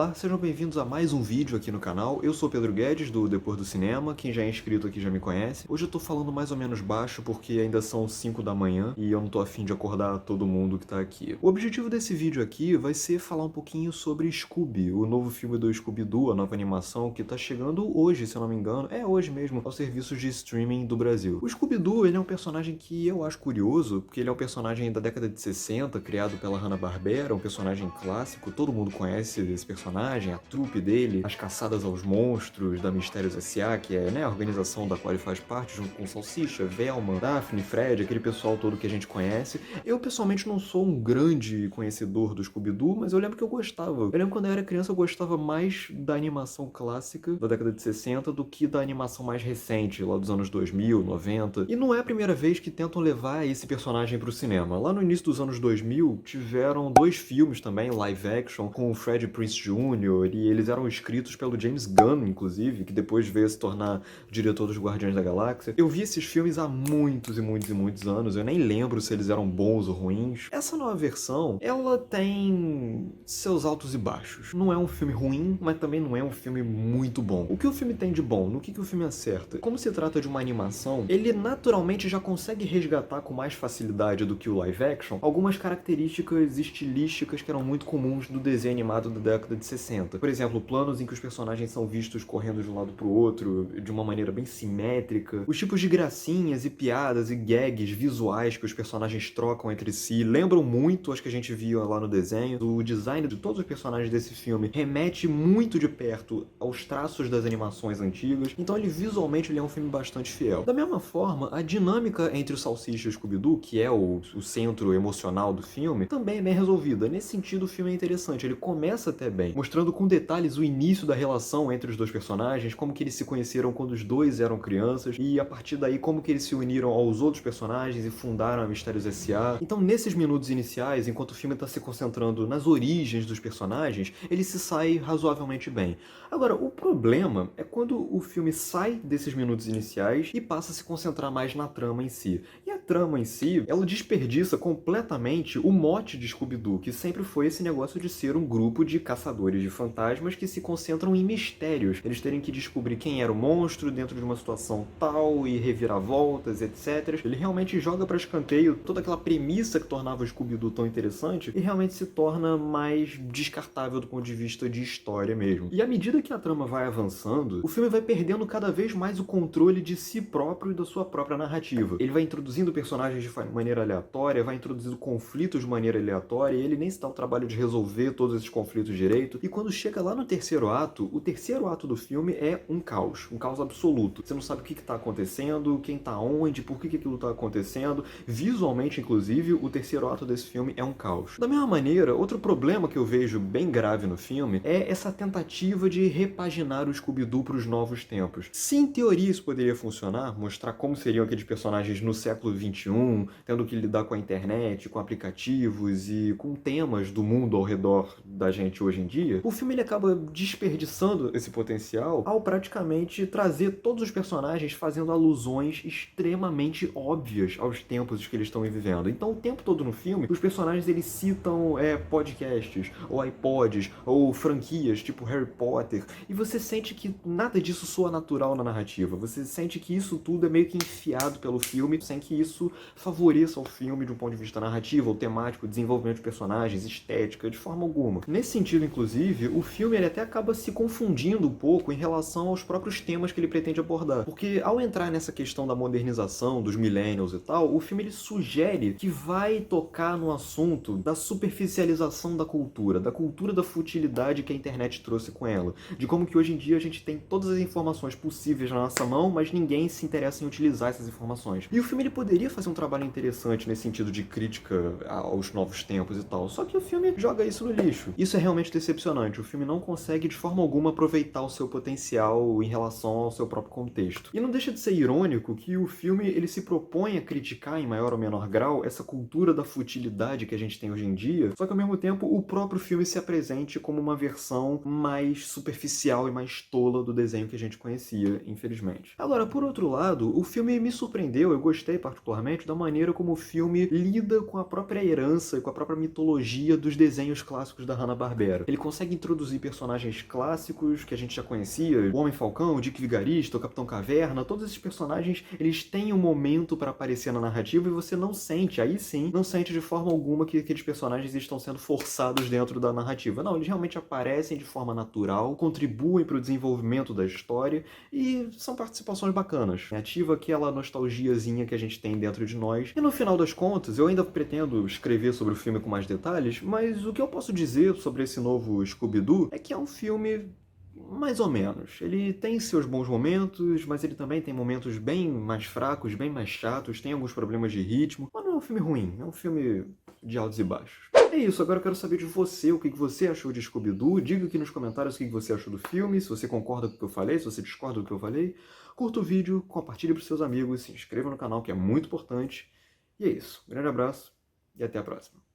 Olá, sejam bem-vindos a mais um vídeo aqui no canal. Eu sou Pedro Guedes, do Depois do Cinema. Quem já é inscrito aqui já me conhece. Hoje eu tô falando mais ou menos baixo porque ainda são 5 da manhã e eu não tô afim de acordar todo mundo que tá aqui. O objetivo desse vídeo aqui vai ser falar um pouquinho sobre Scooby, o novo filme do Scooby-Doo, a nova animação que tá chegando hoje, se eu não me engano. É hoje mesmo, aos serviços de streaming do Brasil. O Scooby-Doo, ele é um personagem que eu acho curioso, porque ele é um personagem da década de 60, criado pela Hanna-Barbera, um personagem clássico, todo mundo conhece esse personagem, a trupe dele, as caçadas aos monstros da Mistérios S.A., que é, né, a organização da qual ele faz parte, junto com Salsicha, Velma, Daphne, Fred, aquele pessoal todo que a gente conhece. Eu, pessoalmente, não sou um grande conhecedor do Scooby-Doo, mas eu lembro que eu gostava. Eu lembro quando eu era criança, eu gostava mais da animação clássica da década de 60 do que da animação mais recente, lá dos anos 2000, 90. E não é a primeira vez que tentam levar esse personagem pro cinema. Lá no início dos anos 2000, tiveram 2 filmes também, live action, com o Freddie Prinze Jr., e eles eram escritos pelo James Gunn, inclusive, que depois veio a se tornar diretor dos Guardiões da Galáxia. Eu vi esses filmes há muitos e muitos e muitos anos, eu nem lembro se eles eram bons ou ruins. Essa nova versão, ela tem seus altos e baixos. Não é um filme ruim, mas também não é um filme muito bom. O que o filme tem de bom? No que o filme acerta? Como se trata de uma animação, ele naturalmente já consegue resgatar com mais facilidade do que o live action algumas características estilísticas que eram muito comuns do desenho animado da década de 60. Por exemplo, planos em que os personagens são vistos correndo de um lado pro outro de uma maneira bem simétrica. Os tipos de gracinhas e piadas e gags visuais que os personagens trocam entre si lembram muito as que a gente via lá no desenho. O design de todos os personagens desse filme remete muito de perto aos traços das animações antigas. Então ele visualmente ele é um filme bastante fiel. Da mesma forma, a dinâmica entre o Salsicha e o Scooby-Doo, que é o centro emocional do filme, também é bem resolvida. Nesse sentido, o filme é interessante. Ele começa até bem, mostrando com detalhes o início da relação entre os dois personagens, como que eles se conheceram quando os dois eram crianças, e a partir daí como que eles se uniram aos outros personagens e fundaram a Mistérios S.A. Então, nesses minutos iniciais, enquanto o filme está se concentrando nas origens dos personagens, ele se sai razoavelmente bem. Agora, o problema é quando o filme sai desses minutos iniciais e passa a se concentrar mais na trama em si. E a trama em si, ela desperdiça completamente o mote de Scooby-Doo, que sempre foi esse negócio de ser um grupo de caçadores de fantasmas que se concentram em mistérios. Eles terem que descobrir quem era o monstro dentro de uma situação tal e reviravoltas, etc. Ele realmente joga para escanteio toda aquela premissa que tornava o Scooby-Doo tão interessante e realmente se torna mais descartável do ponto de vista de história mesmo. E à medida que a trama vai avançando, o filme vai perdendo cada vez mais o controle de si próprio e da sua própria narrativa. Ele vai introduzindo personagens de maneira aleatória, vai introduzindo conflitos de maneira aleatória, e ele nem se dá o trabalho de resolver todos esses conflitos direito. E quando chega lá no terceiro ato, o terceiro ato do filme é um caos absoluto. Você não sabe o que está acontecendo, quem está onde, por que aquilo está acontecendo. Visualmente, inclusive, o terceiro ato desse filme é um caos. Da mesma maneira, outro problema que eu vejo bem grave no filme é essa tentativa de repaginar o Scooby-Doo para os novos tempos. Se em teoria isso poderia funcionar, mostrar como seriam aqueles personagens no século XXI, tendo que lidar com a internet, com aplicativos e com temas do mundo ao redor da gente hoje em dia, o filme ele acaba desperdiçando esse potencial ao praticamente trazer todos os personagens fazendo alusões extremamente óbvias aos tempos que eles estão vivendo. Então, o tempo todo no filme, os personagens eles citam podcasts, ou iPods, ou franquias tipo Harry Potter, e você sente que nada disso soa natural na narrativa. Você sente que isso tudo é meio que enfiado pelo filme, sem que isso favoreça o filme de um ponto de vista narrativo ou temático, desenvolvimento de personagens, estética, de forma alguma. Nesse sentido, inclusive, o filme ele até acaba se confundindo um pouco em relação aos próprios temas que ele pretende abordar. Porque ao entrar nessa questão da modernização, dos millennials e tal, o filme ele sugere que vai tocar no assunto da superficialização da cultura da futilidade que a internet trouxe com ela. De como que hoje em dia a gente tem todas as informações possíveis na nossa mão, mas ninguém se interessa em utilizar essas informações. E o filme ele poderia fazer um trabalho interessante nesse sentido de crítica aos novos tempos e tal, só que o filme joga isso no lixo. Isso é realmente decepcionante. O filme não consegue de forma alguma aproveitar o seu potencial em relação ao seu próprio contexto. E não deixa de ser irônico que o filme ele se propõe a criticar em maior ou menor grau essa cultura da futilidade que a gente tem hoje em dia, só que ao mesmo tempo o próprio filme se apresente como uma versão mais superficial e mais tola do desenho que a gente conhecia, infelizmente. Agora, por outro lado, o filme me surpreendeu, eu gostei particularmente da maneira como o filme lida com a própria herança e com a própria mitologia dos desenhos clássicos da Hanna-Barbera. Ele consegue consegue introduzir personagens clássicos que a gente já conhecia, o Homem-Falcão, o Dick Vigarista, o Capitão Caverna, todos esses personagens, eles têm um momento para aparecer na narrativa e você não sente, aí sim, não sente de forma alguma que aqueles personagens estão sendo forçados dentro da narrativa. Não, eles realmente aparecem de forma natural, contribuem para o desenvolvimento da história e são participações bacanas. Ativa aquela nostalgiazinha que a gente tem dentro de nós. E no final das contas, eu ainda pretendo escrever sobre o filme com mais detalhes, mas o que eu posso dizer sobre esse novo Scooby-Doo é que é um filme mais ou menos. Ele tem seus bons momentos, mas ele também tem momentos bem mais fracos, bem mais chatos, tem alguns problemas de ritmo. Mas não é um filme ruim, é um filme de altos e baixos. É isso, agora eu quero saber de você, o que você achou de Scooby-Doo. Diga aqui nos comentários o que você achou do filme, se você concorda com o que eu falei, se você discorda do que eu falei. Curta o vídeo, compartilhe para os seus amigos, se inscreva no canal que é muito importante. E é isso, um grande abraço e até a próxima.